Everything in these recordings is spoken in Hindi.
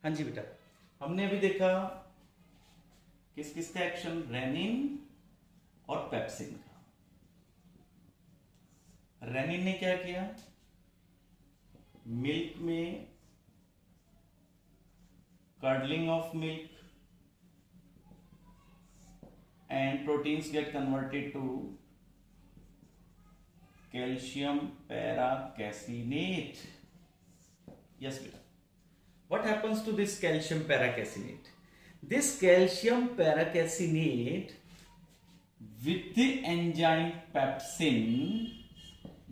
हाँ जी बेटा, हमने अभी देखा किस किस का एक्शन, रेनिन और पेप्सिन का। रेनिन ने क्या किया, मिल्क में curdling of milk and proteins get converted to calcium paracasinate. Yes beta, what happens to this calcium paracasinate? This calcium paracasinate with the enzyme pepsin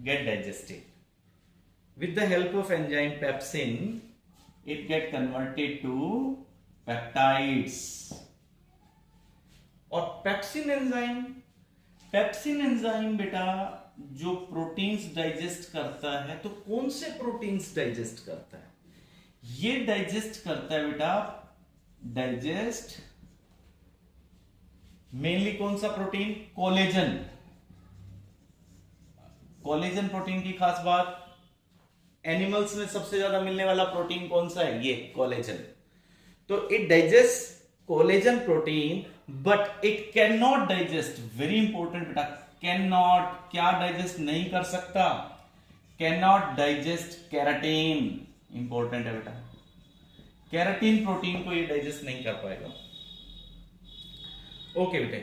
get digested. With the help of enzyme pepsin it get converted to peptides. और पेप्सिन एंजाइम बेटा जो प्रोटीन्स डाइजेस्ट करता है, तो कौन से प्रोटीन्स डाइजेस्ट करता है? ये डाइजेस्ट करता है बेटा, डाइजेस्ट मेनली कौन सा प्रोटीन? कोलेजन। कोलेजन प्रोटीन की खास बात, एनिमल्स में सबसे ज्यादा मिलने वाला प्रोटीन कौन सा है? ये कोलेजन। तो it digest collagen protein, but it can not digest, very important बेटा, कैन नॉट, क्या डाइजेस्ट नहीं कर सकता? Can not digest keratin. Important है बेटा, केराटिन प्रोटीन को ये डाइजेस्ट नहीं कर पाएगा। ओके बेटे,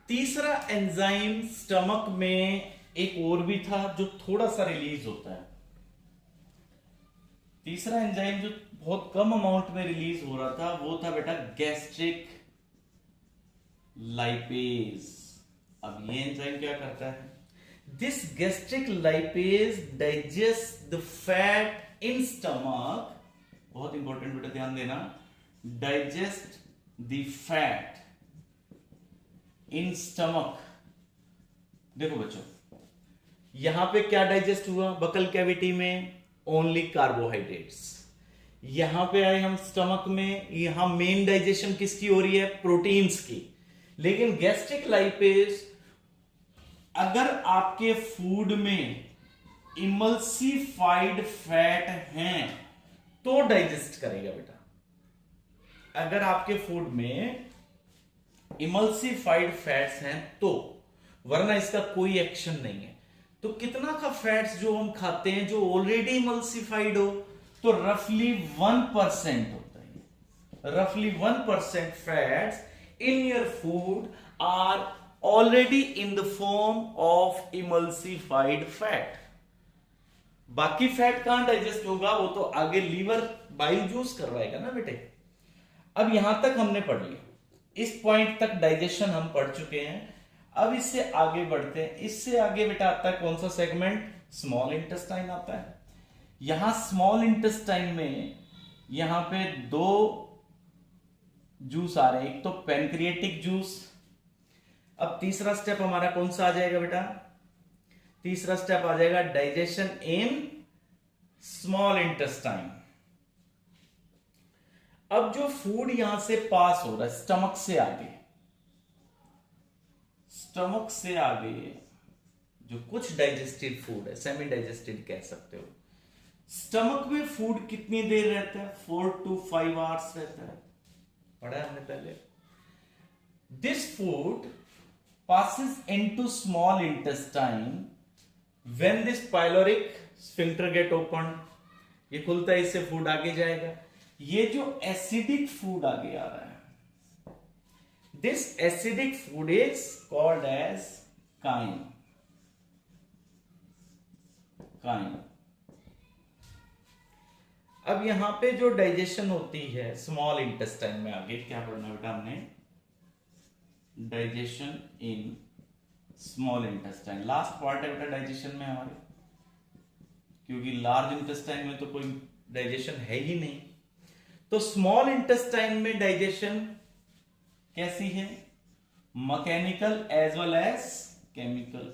तीसरा एंजाइम स्टमक में एक और भी था जो थोड़ा सा रिलीज होता है। तीसरा एंजाइम जो बहुत कम अमाउंट में रिलीज हो रहा था वो था बेटा गैस्ट्रिक लाइपेज। अब ये एंजाइम क्या करता है? This gastric lipase digest the fat in stomach. बहुत इंपॉर्टेंट बेटा, ध्यान देना, digest the fat in stomach. देखो बच्चों, यहां पे क्या डाइजेस्ट हुआ बकल कैविटी में? Only carbohydrates. यहां पे आए हम स्टमक में, यहां मेन डाइजेशन किसकी हो रही है? प्रोटीन्स की। लेकिन गैस्ट्रिक लाइपेज अगर आपके फूड में इमल्सिफाइड फैट हैं तो डाइजेस्ट करेगा बेटा। अगर आपके फूड में इमल्सिफाइड फैट्स हैं तो, वरना इसका कोई एक्शन नहीं है। तो कितना का फैट्स जो हम खाते हैं जो ऑलरेडी इमल्सिफाइड हो, तो रफली 1% होता है। रफली 1% fats in your food are already in the form of emulsified fat. बाकी फैट कहां डाइजेस्ट होगा? वो तो आगे लीवर बाइल जूस करवाएगा ना बेटे। अब यहां तक हमने पढ़ लिया, इस पॉइंट तक डाइजेशन हम पढ़ चुके हैं। अब इससे आगे बढ़ते हैं। इससे आगे बेटा आता है कौन सा सेगमेंट? स्मॉल इंटेस्टाइन आता है। यहां स्मॉल इंटेस्टाइन में यहां पे दो जूस आ रहे हैं, एक तो पैनक्रिएटिक जूस। अब तीसरा स्टेप हमारा कौन सा आ जाएगा बेटा? तीसरा स्टेप आ जाएगा डाइजेशन इन स्मॉल इंटेस्टाइन। अब जो फूड यहां से पास हो रहा है स्टमक से आगे, स्टमक से आगे जो कुछ डाइजेस्टेड फूड है, सेमी डाइजेस्टेड कह सकते हो, स्टमक में फूड कितनी देर रहता है? 4 to 5 आवर्स रहता है, पढ़ा है हमने पहले। This food passes into small intestine when this pyloric sphincter get opened। ये खुलता है, इससे फूड आगे जाएगा। ये जो एसिडिक फूड आगे आ रहा है, this acidic food is called as chyme। अब यहां पे जो डाइजेशन होती है स्मॉल इंटेस्टाइन में, आगे क्या पढ़ना बेटा हमने? Digestion in small intestine. Last part है बेटा डाइजेशन में हमारे, क्योंकि लार्ज इंटेस्टाइन में तो कोई डाइजेशन है ही नहीं। तो स्मॉल इंटेस्टाइन में डाइजेशन कैसी है? Mechanical as well as chemical.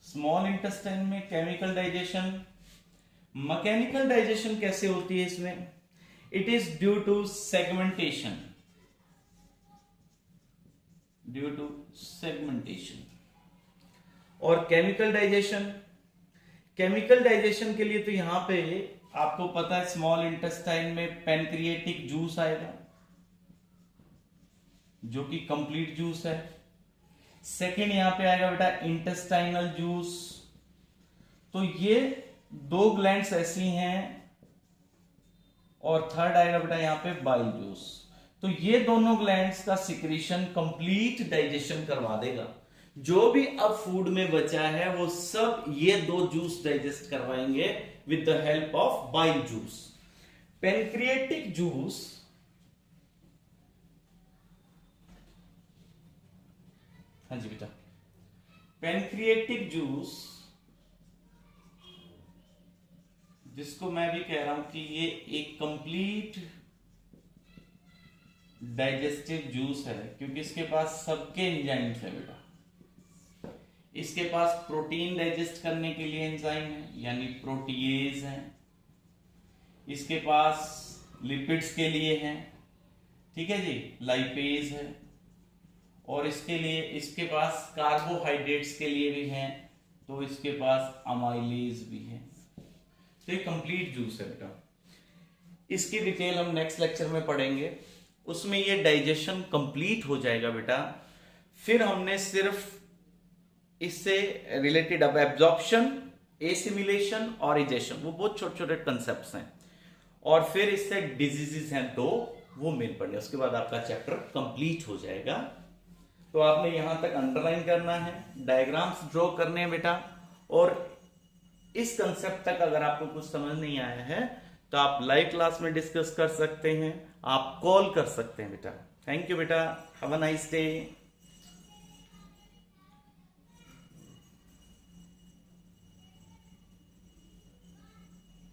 Small intestine में केमिकल डाइजेशन। मैकेनिकल डाइजेशन कैसे होती है इसमें? It is due to segmentation. और केमिकल डाइजेशन के लिए तो यहां पे आपको पता है स्मॉल इंटेस्टाइन में पैनक्रिएटिक जूस आएगा जो कि कंप्लीट जूस है। सेकेंड यहां पे आएगा बेटा इंटेस्टाइनल जूस। तो ये दो ग्लैंड्स ऐसी हैं। और थर्ड आएगा बेटा यहां पे बाइल जूस। तो ये दोनों ग्लैंड्स का सिक्रीशन कंप्लीट डाइजेशन करवा देगा। जो भी अब फूड में बचा है वो सब ये दो जूस डाइजेस्ट करवाएंगे with the help of bile juice. Pancreatic juice हाँ जी बेटा, पैनक्रिएटिक जूस जिसको मैं भी कह रहा हूं कि ये एक कंप्लीट डाइजेस्टिव जूस है क्योंकि इसके पास सबके एंजाइम्स है बेटा। इसके पास प्रोटीन डाइजेस्ट करने के लिए एंजाइम है यानी प्रोटीएज है। इसके पास लिपिड्स के लिए है, ठीक है जी, लाइपेज है। और इसके पास कार्बोहाइड्रेट्स के लिए भी है, तो इसके पास अमाइलेज भी है। तो ये कंप्लीट जूस है बेटा। इसकी डिटेल हम नेक्स्ट लेक्चर में पढ़ेंगे। उसमें ये डाइजेशन कंप्लीट हो जाएगा बेटा। फिर हमने सिर्फ इससे रिलेटेड अब एब्जॉर्प्शन, एसिमिलेशन और इजेशन, वो बहुत छोटे छोटे कंसेप्ट्स हैं। और फिर इससे डिजीजेस हैं दो, वो मेन पढ़ने। उसके बाद आपका चैप्टर कंप्लीट हो जाएगा। तो आपने यहां तक अंडरलाइन करना है, डायग्राम्स ड्रॉ करने हैं बेटा। और इस कंसेप्ट तक अगर आपको कुछ समझ नहीं आया है तो आप लाइव क्लास में डिस्कस कर सकते हैं, आप कॉल कर सकते हैं बेटा। थैंक यू बेटा, हैव अ नाइस डे।